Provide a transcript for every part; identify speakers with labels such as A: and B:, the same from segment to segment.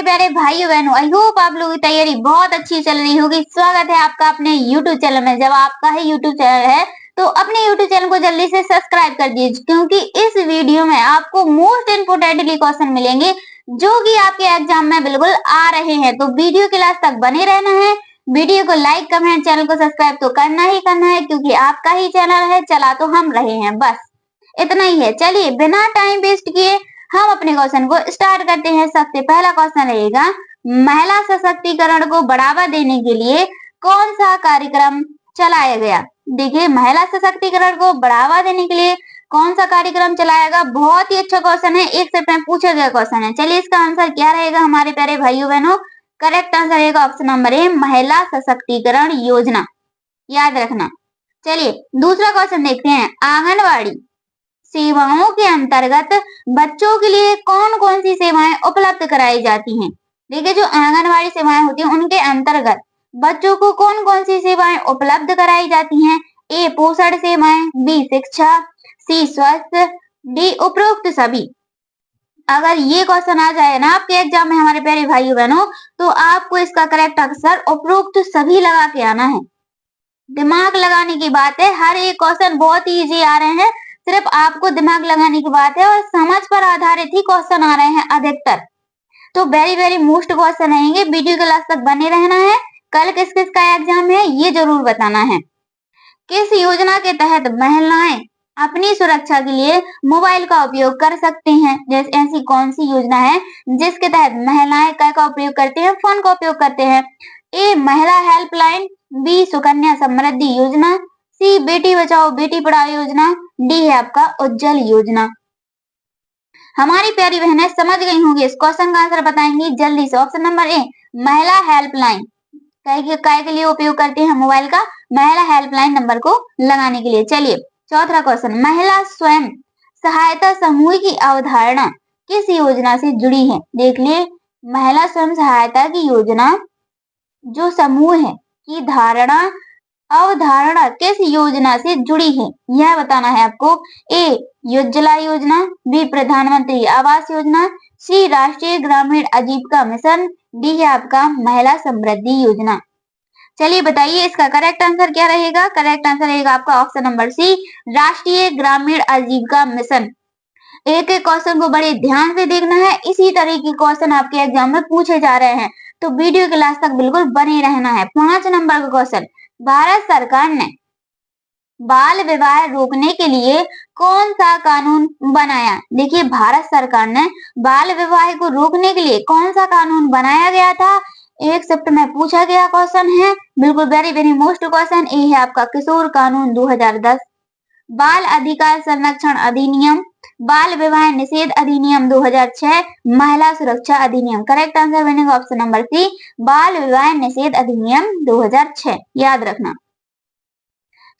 A: हमारे प्यारे भाइयों बहनों, आई होप आप लोगों की तैयारी बहुत अच्छी चल रही होगी। स्वागत है आपका अपने YouTube चैनल में। जब आपका ही YouTube चैनल है तो अपने YouTube चैनल को जल्दी से सब्सक्राइब कर दीजिए, क्योंकि इस वीडियो में आपको मोस्ट इम्पोर्टेंटली क्वेश्चन मिलेंगे जो कि आपके एग्जाम में बिल्कुल आ रहे हैं। तो वीडियो के लास्ट तक बने रहना है। वीडियो को लाइक, कमेंट, चैनल को सब्सक्राइब तो करना ही करना है, क्योंकि आपका ही चैनल है। चला तो हम रहे हैं, बस इतना ही है। चलिए बिना टाइम वेस्ट किए हम अपने क्वेश्चन को स्टार्ट करते हैं। सबसे पहला क्वेश्चन रहेगा, महिला सशक्तिकरण को बढ़ावा देने के लिए कौन सा कार्यक्रम चलाया गया। देखिए, महिला सशक्तिकरण को बढ़ावा देने के लिए कौन सा कार्यक्रम चलाया गया। बहुत ही अच्छा क्वेश्चन है, एक से पूछा गया क्वेश्चन है। चलिए इसका आंसर क्या रहेगा हमारे प्यारे भाइयों बहनों। करेक्ट आंसर रहेगा ऑप्शन नंबर ए, महिला सशक्तिकरण योजना। याद रखना। चलिए दूसरा क्वेश्चन देखते हैं, आंगनवाड़ी सेवाओं के अंतर्गत बच्चों के लिए कौन कौन सी सेवाएं उपलब्ध कराई जाती हैं। देखिए, जो आंगनवाड़ी सेवाएं होती हैं उनके अंतर्गत बच्चों को कौन कौन सी सेवाएं उपलब्ध कराई जाती हैं। ए पोषण सेवाएं, बी शिक्षा, सी स्वास्थ्य, डी उपरोक्त सभी। अगर ये क्वेश्चन आ जाए ना आपके एग्जाम में हमारे प्यारे भाइयों बहनों, तो आपको इसका करेक्ट आंसर उपरोक्त सभी लगा के आना है। दिमाग लगाने की बात है, हर एक क्वेश्चन बहुत ही इजी आ रहे हैं, सिर्फ आपको दिमाग लगाने की बात है और समझ पर आधारित ही क्वेश्चन आ रहे हैं अधिकतर। तो वेरी वेरी मोस्ट क्वेश्चन रहेंगे, वीडियो के लास्ट तक बने रहना है। कल किस किस का एग्जाम है ये जरूर बताना है। किस योजना के तहत महिलाएं अपनी सुरक्षा के लिए मोबाइल का उपयोग कर सकते हैं। जैसे ऐसी कौन सी योजना है जिसके तहत महिलाएं का उपयोग करते हैं, फोन का उपयोग करते हैं। ए महिला हेल्पलाइन, बी सुकन्या समृद्धि योजना, सी बेटी बचाओ बेटी पढ़ाओ योजना, डी है आपका उज्जवल योजना। हमारी प्यारी बहनें समझ गई होंगी, इस क्वेश्चन का आंसर बताएंगी जल्दी से। ऑप्शन नंबर ए, महिला हेल्पलाइन। काय के लिए उपयोग करते हैं मोबाइल का, महिला हेल्पलाइन नंबर को लगाने के लिए। चलिए चौथा क्वेश्चन, महिला स्वयं सहायता समूह की अवधारणा किस योजना से जुड़ी है। देख लिए, महिला स्वयं सहायता की योजना जो समूह है की धारणा अवधारणा किस योजना से जुड़ी है, यह बताना है आपको। ए उज्ज्वला योजना, बी प्रधानमंत्री आवास योजना, सी राष्ट्रीय ग्रामीण आजीविका मिशन, डी है आपका महिला समृद्धि योजना। चलिए बताइए इसका करेक्ट आंसर क्या रहेगा। करेक्ट आंसर रहेगा आपका ऑप्शन नंबर सी, राष्ट्रीय ग्रामीण आजीविका मिशन। एक एक क्वेश्चन को बड़े ध्यान से देखना है, इसी तरह के क्वेश्चन आपके एग्जाम में पूछे जा रहे हैं, तो वीडियो के लास्ट तक बिल्कुल बने रहना है। 5 नंबर का क्वेश्चन, भारत सरकार ने बाल विवाह रोकने के लिए कौन सा कानून बनाया। देखिए, भारत सरकार ने बाल विवाह को रोकने के लिए कौन सा कानून बनाया गया था। 1 शिफ्ट में पूछा गया क्वेश्चन है, बिल्कुल वेरी वेरी मोस्ट क्वेश्चन। ये है आपका किशोर कानून 2010, बाल अधिकार संरक्षण अधिनियम, बाल विवाह निषेध अधिनियम 2006, महिला सुरक्षा अधिनियम। करेक्ट आंसर बनेगा ऑप्शन नंबर सी, बाल विवाह निषेध अधिनियम 2006। याद रखना।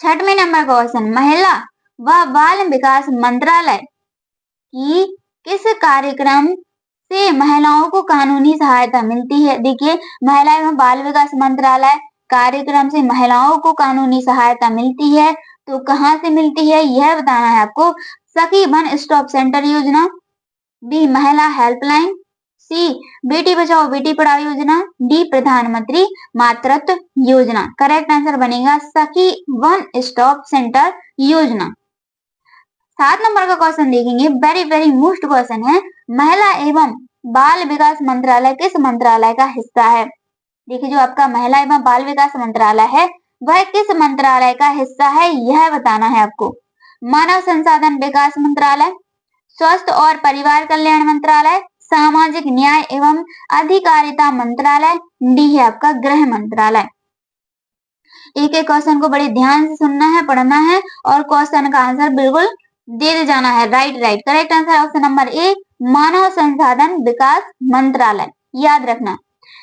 A: 6वें नंबर का क्वेश्चन, महिला व बाल विकास मंत्रालय की किस कार्यक्रम से महिलाओं को कानूनी सहायता मिलती है। देखिए, महिला एवं बाल विकास मंत्रालय कार्यक्रम से महिलाओं को कानूनी सहायता मिलती है, तो कहाँ से मिलती है यह बताना है आपको। सखी वन स्टॉप सेंटर योजना, बी महिला हेल्पलाइन, सी बेटी बचाओ बेटी पढ़ाओ योजना, डी प्रधानमंत्री मातृत्व योजना। करेक्ट आंसर बनेगा सखी वन स्टॉप सेंटर योजना। 7 नंबर का क्वेश्चन देखेंगे, वेरी वेरी मोस्ट क्वेश्चन है, महिला एवं बाल विकास मंत्रालय किस मंत्रालय का हिस्सा है। देखिए, जो आपका महिला एवं बाल विकास मंत्रालय है वह किस मंत्रालय का हिस्सा है यह बताना है आपको। मानव संसाधन विकास मंत्रालय, स्वास्थ्य और परिवार कल्याण मंत्रालय, सामाजिक न्याय एवं अधिकारिता मंत्रालय, डी है आपका गृह मंत्रालय। एक एक क्वेश्चन को बड़े ध्यान से सुनना है, पढ़ना है और क्वेश्चन का आंसर बिल्कुल दे जाना है। Right. Correct answer option number A, मानव संसाधन विकास मंत्रालय। याद रखना,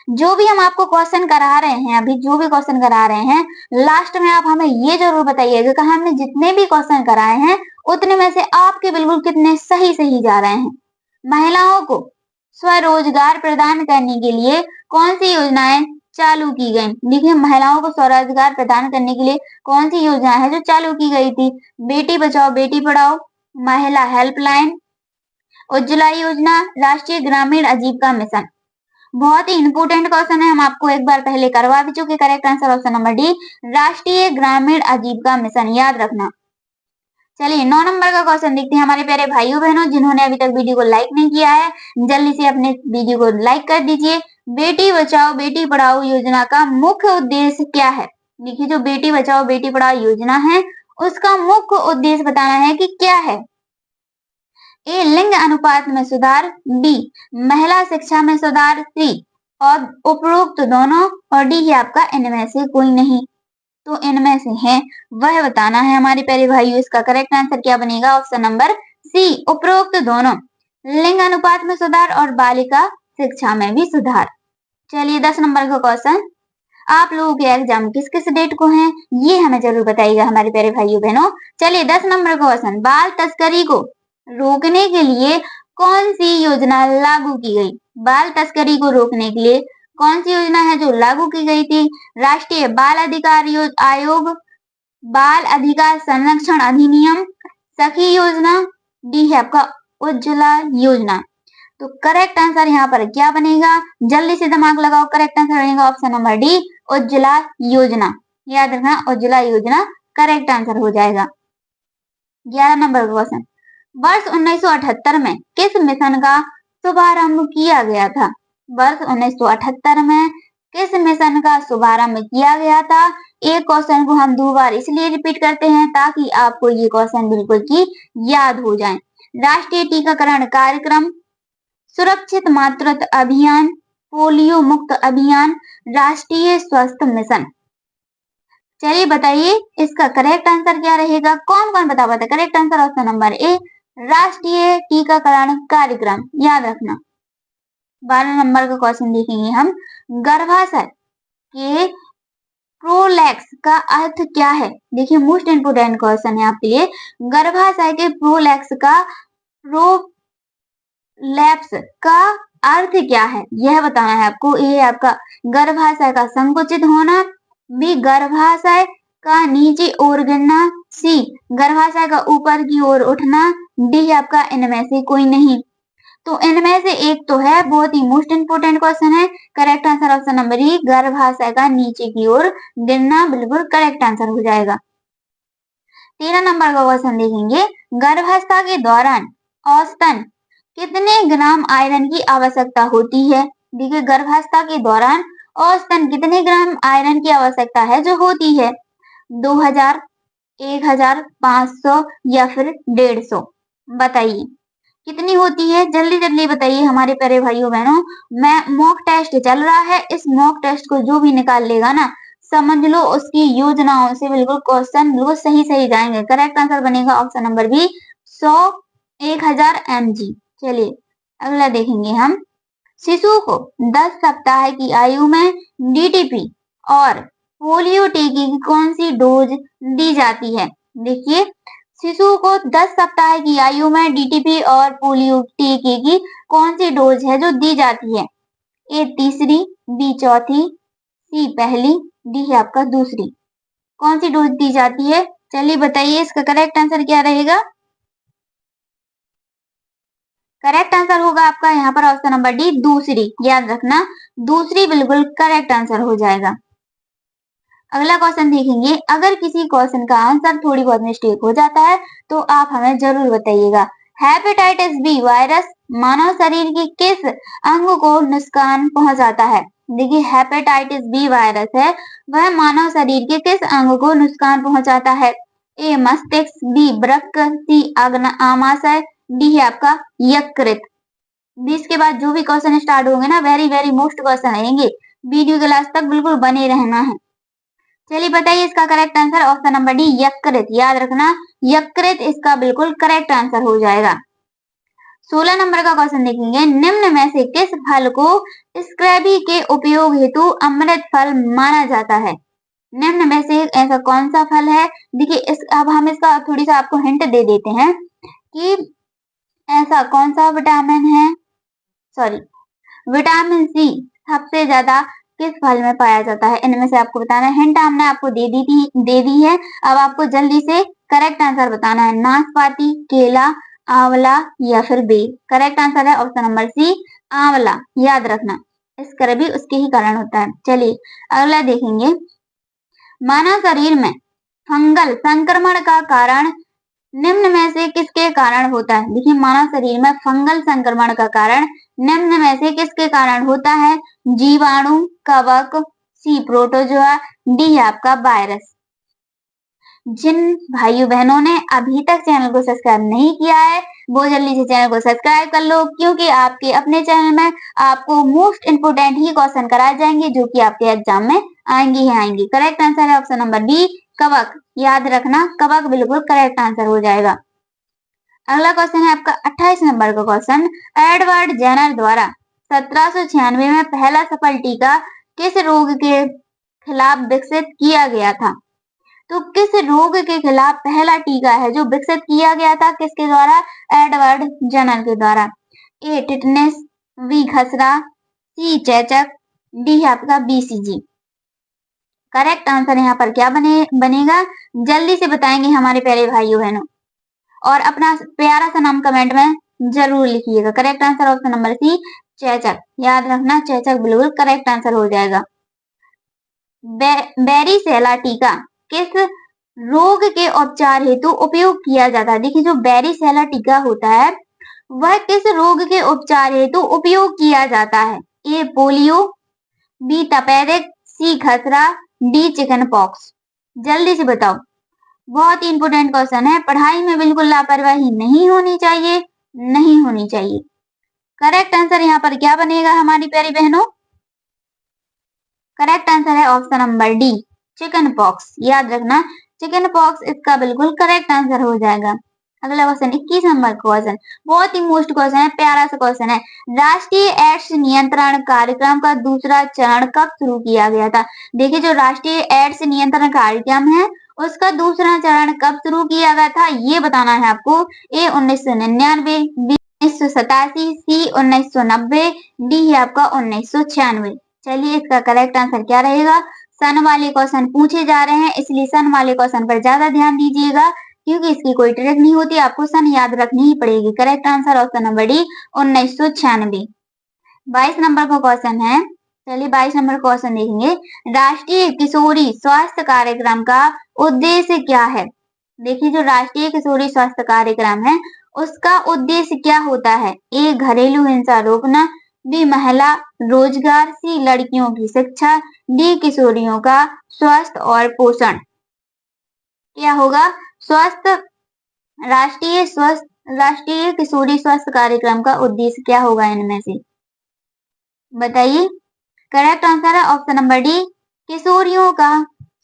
A: जो भी हम आपको क्वेश्चन करा रहे हैं, अभी जो भी क्वेश्चन करा रहे हैं, लास्ट में आप हमें ये जरूर बताइएगा कि हमने जितने भी क्वेश्चन कराए हैं उतने में से आपके बिल्कुल कितने सही जा रहे हैं। महिलाओं को स्वरोजगार प्रदान करने के लिए कौन सी योजनाएं चालू की गई। देखिए, महिलाओं को स्वरोजगार प्रदान करने के लिए कौन सी योजना है जो चालू की गई थी। बेटी बचाओ बेटी पढ़ाओ, महिला हेल्पलाइन, उज्ज्वला योजना, राष्ट्रीय ग्रामीण आजीविका मिशन। बहुत ही इंपोर्टेंट क्वेश्चन है, हम आपको एक बार पहले करवा भी चुके। Correct answer option number D, राष्ट्रीय ग्रामीण आजीविका मिशन, याद रखना। चलिए 9 नंबर का क्वेश्चन देखते हैं हमारे प्यारे भाइयों बहनों, जिन्होंने अभी तक वीडियो को लाइक नहीं किया है जल्दी से अपने वीडियो को लाइक कर दीजिए। बेटी बचाओ बेटी पढ़ाओ योजना का मुख्य उद्देश्य क्या है? देखिए जो बेटी बचाओ बेटी पढ़ाओ योजना है उसका मुख्य उद्देश्य बताना है कि क्या है। ए लिंग अनुपात में सुधार, बी महिला शिक्षा में सुधार, सी और उपरोक्त दोनों, और डी है आपका इनमें से कोई नहीं। तो इनमें से है वह बताना है हमारे प्यारे भाइयों। इसका करेक्ट आंसर क्या बनेगा? ऑप्शन नंबर सी, उपरोक्त दोनों, लिंग अनुपात में सुधार और बालिका शिक्षा में भी सुधार। चलिए 10 नंबर का क्वेश्चन, आप लोगों के एग्जाम किस किस डेट को हैं ये हमें जरूर बताइएगा हमारे प्यारे भाइयों बहनों। चलिए 10 नंबर का क्वेश्चन, बाल तस्करी को रोकने के लिए कौन सी योजना लागू की गई? बाल तस्करी को रोकने के लिए कौन सी योजना है जो लागू की गई थी? राष्ट्रीय बाल अधिकार आयोग, बाल अधिकार संरक्षण अधिनियम, सखी योजना, डी है आपका उज्ज्वला योजना। तो करेक्ट आंसर यहाँ पर क्या बनेगा? जल्दी से दिमाग लगाओ, करेक्ट आंसर बनेगा ऑप्शन नंबर डी, उज्ज्वला योजना। याद रखना उज्ज्वला योजना करेक्ट आंसर हो जाएगा। 11 नंबर क्वेश्चन, वर्ष 1978 में किस मिशन का शुभारंभ किया गया था? वर्ष 1978 में किस मिशन का शुभारंभ किया गया था? एक क्वेश्चन को हम 2 बार इसलिए रिपीट करते हैं ताकि आपको ये क्वेश्चन बिल्कुल की याद हो जाए। राष्ट्रीय टीकाकरण कार्यक्रम, सुरक्षित मातृत्व अभियान, पोलियो मुक्त अभियान, राष्ट्रीय स्वास्थ्य मिशन। चलिए बताइए इसका करेक्ट आंसर क्या रहेगा? कौन कौन बता पाता? करेक्ट आंसर ऑप्शन नंबर ए, राष्ट्रीय टीकाकरण कार्यक्रम, याद रखना। 12 नंबर का क्वेश्चन देखेंगे हम, गर्भाशय के प्रोलैप्स का अर्थ क्या है? देखिए मोस्ट इंपोर्टेंट क्वेश्चन है आपके लिए। गर्भाशय के प्रोलैप्स का अर्थ क्या है यह बताना है आपको। ये आपका गर्भाशय का संकुचित होना, बी गर्भाशय का नीचे ओर गिरना, सी गर्भाशय का ऊपर की ओर उठना, डी है आपका इनमें से कोई नहीं। तो इनमें से एक तो है, बहुत ही मोस्ट इंपोर्टेंट क्वेश्चन है। करेक्ट आंसर ऑप्शन नंबर ई, गर्भाशय का नीचे की ओर गिरना बिल्कुल करेक्ट आंसर हो जाएगा। 13 नंबर का क्वेश्चन देखेंगे, गर्भावस्था के दौरान औसतन कितने ग्राम आयरन की आवश्यकता होती है? देखिए गर्भावस्था के दौरान औसतन कितने ग्राम आयरन की आवश्यकता है जो होती है? 2000, 1000, 500 या फिर 150? बताइए कितनी होती है? जल्दी जल्दी बताइए हमारे प्यारे भाइयों बहनों। मैं मॉक टेस्ट चल रहा है, इस मॉक टेस्ट को जो भी निकाल लेगा ना समझ लो उसकी योजनाओं से बिल्कुल क्वेश्चन बिल्कुल सही सही जाएंगे। करेक्ट आंसर बनेगा ऑप्शन नंबर बी, 100, 1000 mg। चलिए अगला देखेंगे हम, शिशु को 10 सप्ताह की आयु में डीटीपी और पोलियो टीके की कौन सी डोज दी जाती है? देखिए शिशु को 10 सप्ताह की आयु में डीटीपी और पोलियो टीके की कौन सी डोज है जो दी जाती है? ए तीसरी, बी चौथी, सी पहली, डी है आपका दूसरी। कौन सी डोज दी जाती है? चलिए बताइए इसका करेक्ट आंसर क्या रहेगा? करेक्ट आंसर होगा आपका यहाँ पर ऑप्शन नंबर डी, दूसरी। याद रखना दूसरी बिल्कुल करेक्ट आंसर हो जाएगा। अगला क्वेश्चन देखेंगे, अगर किसी क्वेश्चन का आंसर थोड़ी बहुत मिस्टेक हो जाता है तो आप हमें जरूर बताइएगा। हेपेटाइटिस बी वायरस मानव शरीर के किस अंग को नुकसान पहुंचाता है? देखिए हेपेटाइटिस बी वायरस है वह मानव शरीर के किस अंग को नुकसान पहुंचाता है? ए मस्तिष्क, बी वृक्क, सी आमाशय, डी है आपका यकृत। 20 के बाद जो भी क्वेश्चन स्टार्ट होंगे ना वेरी वेरी मोस्ट क्वेश्चन आएंगे, वीडियो के लास्ट तक बिल्कुल बने रहना है। चलिए बताइए इसका correct answer option number D, यकृत। याद रखना यकृत इसका बिल्कुल करेक्ट आंसर हो जाएगा। 16 नंबर का क्वेश्चन देखेंगे, निम्न में से किस फल को स्क्रैबी के उपयोग हेतु अमृत फल माना जाता है? निम्न में से ऐसा कौन सा फल है? देखिए अब हम इसका थोड़ी सा आपको हिंट दे देते हैं कि ऐसा कौन सा विटामिन है, विटामिन सी सबसे ज्यादा किस फल में पाया जाता है? इनमें से आपको बताना है। हिंट हमने आपको दे दी है, अब आपको जल्दी से करेक्ट आंसर बताना है। नाशपाती, केला, आंवला या फिर बेर। करेक्ट आंसर है ऑप्शन नंबर सी, आंवला। याद रखना इसका भी उसके ही कारण होता है। चलिए अगला देखेंगे, मानव शरीर में फंगल संक्रमण का कारण निम्न में से किसके कारण होता है? देखिए मानव शरीर में फंगल संक्रमण का कारण निम्न में से किसके कारण होता है? जीवाणु, कवक, सी प्रोटोजोआ, डी आपका वायरस। जिन भाइयों बहनों ने अभी तक चैनल को सब्सक्राइब नहीं किया है वो जल्दी से चैनल को सब्सक्राइब कर लो, क्योंकि आपके अपने चैनल में आपको मोस्ट इंपोर्टेंट ही क्वेश्चन कराए जाएंगे जो कि आपके एग्जाम में आएंगे ही आएंगे। करेक्ट आंसर है ऑप्शन नंबर बी, कवक। याद रखना कवक बिल्कुल करेक्ट आंसर हो जाएगा। अगला क्वेश्चन है आपका 28 नंबर का क्वेश्चन, एडवर्ड जेनर द्वारा 1796 में पहला सफल टीका किस रोग के खिलाफ विकसित किया गया था? तो किस रोग के खिलाफ पहला टीका है जो विकसित किया गया था? किसके द्वारा? एडवर्ड जेनर के द्वारा। ए टिटनेस, बी खसरा, सी चेचक, डी आपका बीसीजी। करेक्ट आंसर यहाँ पर क्या बनेगा? जल्दी से बताएंगे हमारे प्यारे भाइयों बहनों, और अपना प्यारा सा नाम कमेंट में जरूर लिखिएगा। Correct answer option number C, चेचक। याद रखना चेचक बिल्कुल करेक्ट आंसर हो जाएगा। बेरीसेला टीका किस रोग के उपचार हेतु उपयोग किया जाता है? देखिए जो बेरीसेला टीका होता है वह किस रोग के उपचार हेतु उपयोग किया जाता है? ए पोलियो, बी तपेदिक, सी खसरा, डी चिकन पॉक्स। जल्दी से बताओ, बहुत ही इंपोर्टेंट क्वेश्चन है, पढ़ाई में बिल्कुल लापरवाही नहीं होनी चाहिए, नहीं होनी चाहिए। करेक्ट आंसर यहाँ पर क्या बनेगा हमारी प्यारी बहनों? करेक्ट आंसर है option number D, chicken pox. याद रखना चिकन पॉक्स इसका बिल्कुल करेक्ट आंसर हो जाएगा। अगला क्वेश्चन 21 नंबर क्वेश्चन, बहुत ही मोस्ट क्वेश्चन है, प्यारा सा क्वेश्चन है। राष्ट्रीय एड्स नियंत्रण कार्यक्रम का दूसरा चरण कब शुरू किया गया था? देखिए जो राष्ट्रीय एड्स नियंत्रण कार्यक्रम है उसका दूसरा चरण कब शुरू किया गया था ये बताना है आपको। ए 1999, बी 1987, सी 1990, डी है आपका 1996। चलिए इसका करेक्ट आंसर क्या रहेगा? सन वाले क्वेश्चन पूछे जा रहे हैं इसलिए सन वाले क्वेश्चन पर ज्यादा ध्यान दीजिएगा, क्योंकि इसकी कोई ट्रिक नहीं होती, आपको सन याद रखनी ही पड़ेगी। Correct answer option number D 1996। 22 number का क्वेश्चन है, चलिए 22 नंबर क्वेश्चन देखेंगे, राष्ट्रीय किशोरी स्वास्थ्य कार्यक्रम का उद्देश्य क्या है? देखिए जो राष्ट्रीय किशोरी स्वास्थ्य कार्यक्रम है उसका उद्देश्य क्या होता है? ए घरेलू हिंसा रोकना, बी महिला रोजगार, सी लड़कियों की शिक्षा, डी किशोरियों का स्वास्थ्य और पोषण। क्या होगा? राष्ट्रीय किशोरी स्वास्थ्य कार्यक्रम का उद्देश्य क्या होगा इनमें से? बताइए। करेक्ट आंसर है ऑप्शन नंबर डी, किशोरियों का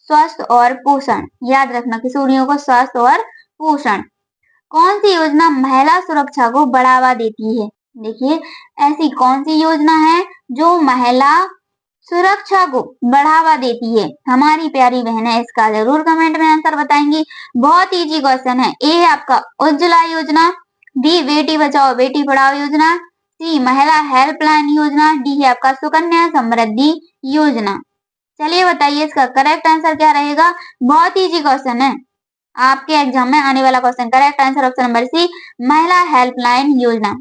A: स्वास्थ्य और पोषण। याद रखना किशोरियों का स्वास्थ्य और पोषण। कौन सी योजना महिला सुरक्षा को बढ़ावा देती है? देखिए ऐसी कौन सी योजना है जो महिला सुरक्षा को बढ़ावा देती है? हमारी प्यारी बहनें इसका जरूर कमेंट में आंसर बताएंगी। बहुत इजी क्वेश्चन है। ए है आपका उज्ज्वला योजना, बी बेटी बचाओ बेटी पढ़ाओ योजना, सी महिला हेल्पलाइन योजना, डी है आपका सुकन्या समृद्धि योजना। चलिए बताइए इसका करेक्ट आंसर क्या रहेगा? बहुत इजी क्वेश्चन है, आपके एग्जाम में आने वाला question. Correct answer option number C, महिला हेल्पलाइन योजना।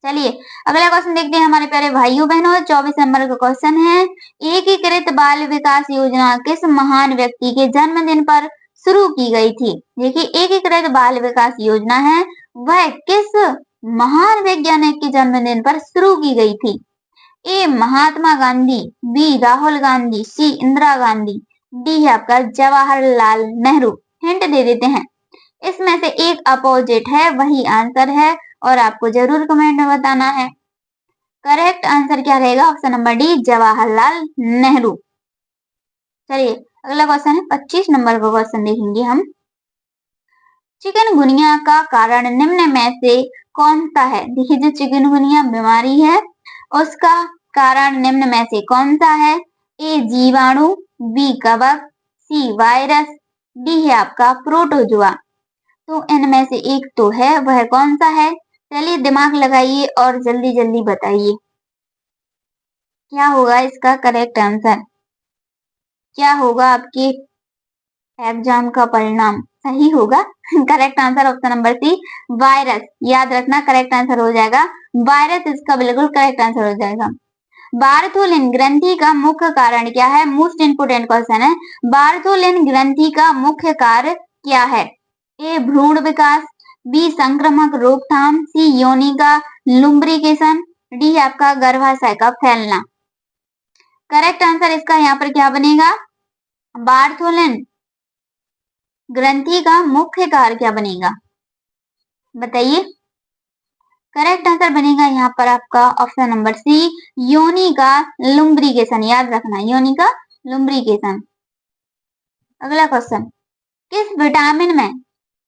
A: चलिए अगला क्वेश्चन देखते हैं हमारे प्यारे भाइयों बहनों। 24 नंबर का क्वेश्चन है, एकीकृत बाल विकास योजना किस महान व्यक्ति के जन्मदिन पर शुरू की गई थी? देखिए एकीकृत बाल विकास योजना है वह किस महान वैज्ञानिक के जन्मदिन पर शुरू की गई थी? ए महात्मा गांधी, बी राहुल गांधी, सी इंदिरा गांधी, डी है आपका जवाहरलाल नेहरू। हिंट दे देते हैं, इसमें से एक अपोजिट है वही आंसर है और आपको जरूर कमेंट में बताना है। करेक्ट आंसर क्या रहेगा? Option number D Jawaharlal Nehru. चलिए अगला क्वेश्चन है 25 नंबर का क्वेश्चन देखेंगे हम। चिकनगुनिया का कारण निम्न में से कौन सा है? देखिए जो चिकनगुनिया बीमारी है उसका कारण निम्न में से कौन सा है? ए जीवाणु, बी कवक, सी वायरस, डी है आपका प्रोटोजुआ। तो इनमें से एक तो है, वह कौन सा है? चलिए दिमाग लगाइए और जल्दी जल्दी बताइए क्या होगा इसका करेक्ट आंसर? क्या होगा आपके एग्जाम का परिणाम? सही होगा correct answer option number C virus. याद रखना करेक्ट आंसर हो जाएगा वायरस, इसका बिल्कुल करेक्ट आंसर हो जाएगा। बार्थोलिन ग्रंथि का मुख्य कारण क्या है? मोस्ट इंपोर्टेंट क्वेश्चन है। बार्थोलिन ग्रंथि का मुख्य कार्य क्या है? ए भ्रूण विकास, बी संक्रामक रोकथाम, सी योनि का लुम्ब्रिकेशन, डी आपका गर्भाशय का फैलना। करेक्ट आंसर इसका यहाँ पर क्या बनेगा? बार्थोलिन ग्रंथि का मुख्य कार्य क्या बनेगा, बताइए। करेक्ट आंसर बनेगा यहाँ पर आपका ऑप्शन नंबर सी, योनि का लुम्ब्रिकेशन। याद रखना, योनि का लुम्ब्रिकेशन। अगला क्वेश्चन, किस विटामिन में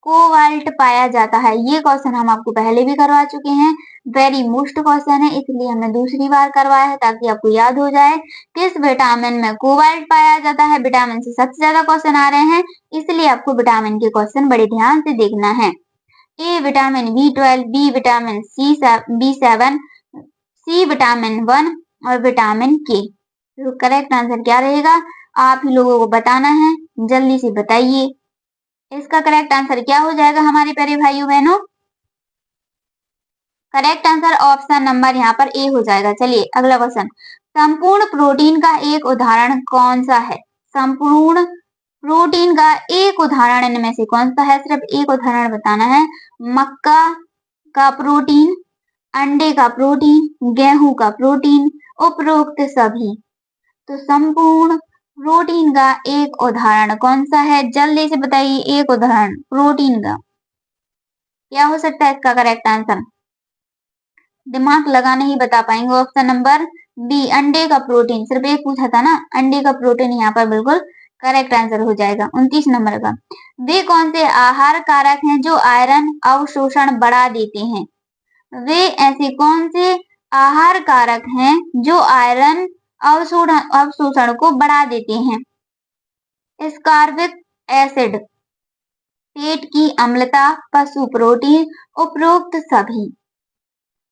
A: कोबाल्ट पाया जाता है? ये क्वेश्चन हम आपको पहले भी करवा चुके हैं। वेरी मोस्ट क्वेश्चन है, इसलिए हमने दूसरी बार करवाया है ताकि आपको याद हो जाए। किस विटामिन में कोबाल्ट पाया जाता है? विटामिन से सबसे ज्यादा क्वेश्चन आ रहे हैं, इसलिए आपको विटामिन के क्वेश्चन बड़े ध्यान से देखना है। A vitamin B12, B vitamin B7, C vitamin 1 और विटामिन के। तो करेक्ट आंसर क्या रहेगा? आप ही लोगों को बताना है, जल्दी से बताइए। इसका करेक्ट आंसर क्या हो जाएगा हमारे प्यारे भाइयों बहनों? करेक्ट आंसर ऑप्शन नंबर यहाँ पर ए हो जाएगा। चलिए अगला क्वेश्चन, संपूर्ण प्रोटीन का एक उदाहरण कौन सा है? संपूर्ण प्रोटीन का एक उदाहरण इनमें से कौन सा है? सिर्फ एक उदाहरण बताना है। मक्का का प्रोटीन, अंडे का प्रोटीन, गेहूं का प्रोटीन, उपरोक्त सभी। तो संपूर्ण प्रोटीन का एक उदाहरण कौन सा है? जल्दी से बताइए, एक उदाहरण प्रोटीन का क्या हो सकता है इसका करेक्ट आंसर? दिमाग लगाने ही बता पाएंगे। ऑप्शन नंबर बी, अंडे का प्रोटीन। सिर्फ एक पूछा था ना, अंडे का प्रोटीन यहाँ पर बिल्कुल करेक्ट आंसर हो जाएगा। 29 नंबर का, वे कौन से आहार कारक हैं जो आयरन अवशोषण बढ़ा देते हैं? वे ऐसे कौन से आहार कारक हैं जो आयरन अवशोषण को बढ़ा देते हैं? स्कार्बिक एसिड, पेट की अम्लता, पशु प्रोटीन, उपरोक्त सभी।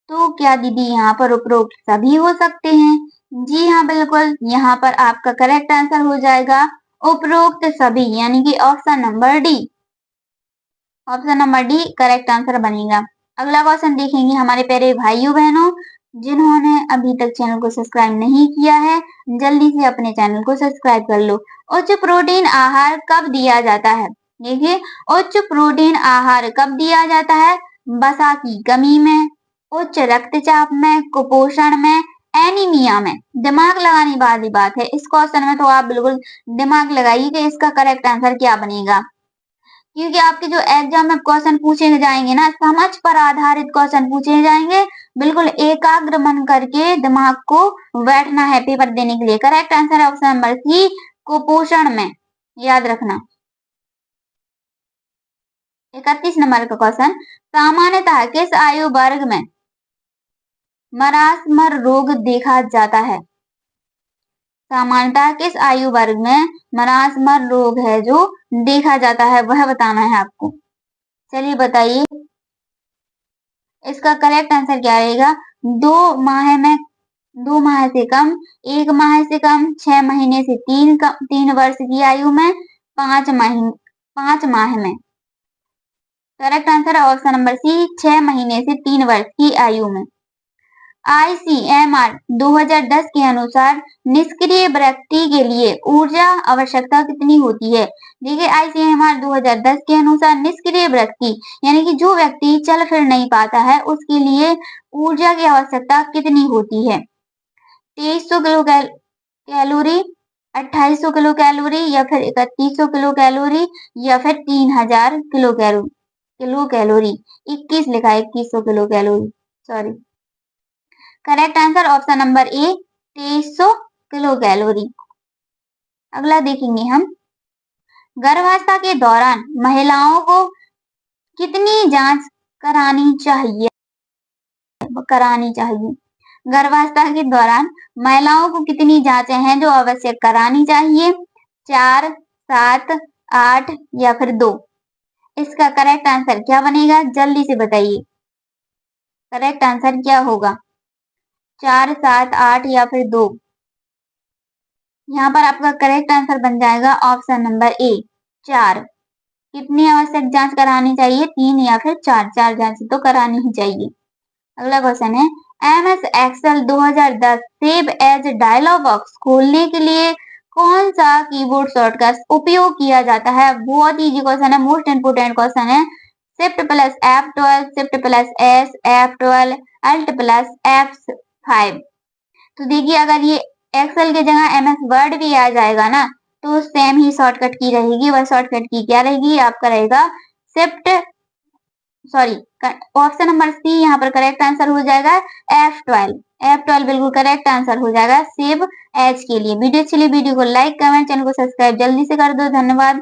A: तो क्या दीदी यहाँ पर उपरोक्त सभी हो सकते हैं? जी हाँ बिल्कुल, यहाँ पर आपका करेक्ट आंसर हो जाएगा उपरोक्त सभी, यानी कि option number D. Option number D correct answer बनेगा। अगला क्वेश्चन देखेंगे हमारे प्यारे भाइयों बहनों, जिन्होंने अभी तक चैनल को सब्सक्राइब नहीं किया है, जल्दी से अपने चैनल को सब्सक्राइब कर लो। उच्च प्रोटीन आहार कब दिया जाता है? देखिए, उच्च प्रोटीन आहार कब दिया जाता है? वसा की कमी में, उच्च रक्तचाप में, कुपोषण में, एनीमिया में। दिमाग लगाने वाली बात है इस क्वेश्चन में, तो आप बिल्कुल दिमाग लगाइए कि इसका करेक्ट आंसर क्या बनेगा, क्योंकि आपके जो एग्जाम में क्वेश्चन पूछे जाएंगे ना, समझ पर आधारित क्वेश्चन पूछे जाएंगे। बिल्कुल एकाग्र मन करके दिमाग को बैठना है पेपर देने के लिए। करेक्ट आंसर है ऑप्शन नंबर सी, कुपोषण में। याद रखना। 31 नंबर का क्वेश्चन, सामान्यतः किस आयु वर्ग में मरासमर रोग देखा जाता है? सामान्यतः किस आयु वर्ग में मरासमर रोग है जो देखा जाता है, वह बताना है आपको। चलिए बताइए, इसका करेक्ट आंसर क्या रहेगा? 2 माह से कम, 1 माह से कम, 6 महीने से 3 वर्ष की आयु में, 5 माह में। करेक्ट आंसर है ऑप्शन नंबर सी, 6 महीने से 3 वर्ष की आयु में। ICMR 2010 के अनुसार निष्क्रिय व्यक्ति के लिए ऊर्जा आवश्यकता कितनी होती है? देखिए, ICMR 2010 के अनुसार निष्क्रिय व्यक्ति यानी कि जो व्यक्ति चल फिर नहीं पाता है, उसके लिए ऊर्जा की आवश्यकता कितनी होती है? 2300 किलो कैलोरी, 2800 किलो कैलोरी, या फिर 3100 किलो कैलोरी, या फिर 3000 किलो कैलोरी। 21 लिखा है, 2100 kilo calorie, sorry. Correct answer option number ए, 2300 किलो कैलोरी। अगला देखेंगे हम, गर्भावस्था के दौरान महिलाओं को कितनी जांच करानी चाहिए? गर्भावस्था के दौरान महिलाओं को कितनी जांचें हैं जो आवश्यक करानी चाहिए? 4, 7, 8 या फिर 2। इसका करेक्ट आंसर क्या बनेगा? जल्दी से बताइए, करेक्ट आंसर क्या होगा? 4, 7, 8 या फिर 2। यहाँ पर आपका करेक्ट आंसर बन जाएगा ऑप्शन नंबर ए, 4। कितनी आवश्यक जांच करानी चाहिए? 3 या फिर 4 जांच तो करानी ही चाहिए। अगला क्वेश्चन है, MS Excel 2010 save as dialog box खोलने के लिए कौन सा कीबोर्ड शॉर्टकट उपयोग किया जाता है? बहुत इजी क्वेश्चन है, मोस्ट इंपोर्टेंट क्वेश्चन है। Shift plus F12, shift plus S, F12, alt plus F5। तो देखिए अगर ये एक्सेल की जगह MS वर्ड भी आ जाएगा ना तो सेम ही शॉर्टकट की रहेगी। वह शॉर्टकट की क्या रहेगी? आपका रहेगा shift sorry option number C यहाँ पर करेक्ट आंसर हो जाएगा F12। F12 बिल्कुल करेक्ट आंसर हो जाएगा सेव एज के लिए। वीडियो अच्छी लगी वीडियो को लाइक कमेंट चैनल को सब्सक्राइब जल्दी से कर दो। धन्यवाद।